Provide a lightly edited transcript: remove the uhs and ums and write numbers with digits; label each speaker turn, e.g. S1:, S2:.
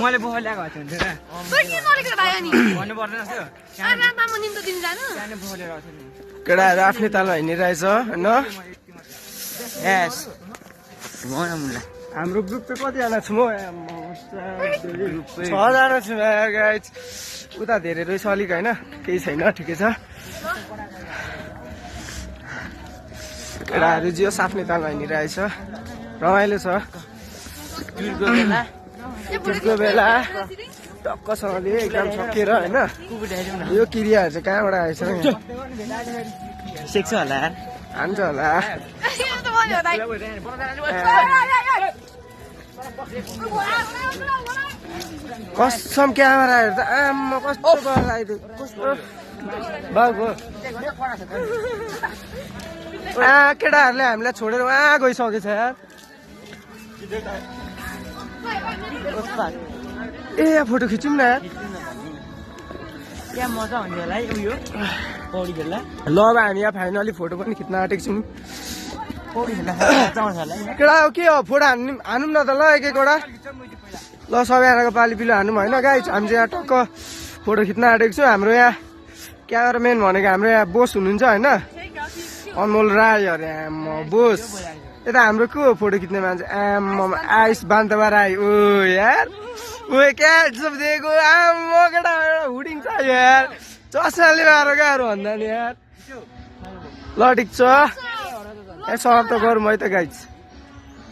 S1: मैले बोहा ल्याएको थियो नि भन्नु पर्दैन
S2: केटाहरू आफ्नै तालमा हिँडिरहेछ होइन हाम्रो ग्रुप चाहिँ कतिजना छु म 6जना छु गाइज उता धेरै रहेछ अलिक होइन केही छैन ठिकै छ केटाहरू जियोस् आफ्नै तालमा हिँडिरहेछ रमाइलो छ टुरको बेला टक्कसँगले एकदम सकिएर होइन यो क्रियाहरू चाहिँ कहाँबाट आएछ
S1: सेक्छ होला
S2: हान्छ होला कसम क्यामेरा हेर्दा आम्मा कस्तो लगाइदियो कस्तो बाबु केटाहरूले हामीलाई छोडेर उहाँ गइसकेछ यार ए फोटो खिचौँ न
S1: क्या मजा हुने होला है उयो पौडी खेल्दा
S2: ल अब हामी यहाँ फाइनली फोटो पनि खिच्न आँटेको छौँ
S1: पौडी खेल्दा चलाउँछ होला
S2: केटा हो के हो फोटो हानौँ न त ल एक एकवटा ल सबैजनाको पाली पिलो हानौँ होइन गाइज हामी चाहिँ यहाँ टक्क फोटो खिच्न आँटेको छौँ हाम्रो यहाँ क्यामेराम्यान भनेको हाम्रो यहाँ बोस हुनुहुन्छ होइन अनमोल राई अरे आम्मा बोस यता हाम्रो को हो फोटो खिच्ने मान्छे आम्मा आयुष बान्तवा राई ओ यार ओ क्या सब दिएको आम्मा केटा हुडिङ छ यार चस्माले मारो गाह्रो भन्दा नि यार ल ठिक छ समाप्त गरौँ है त गाइज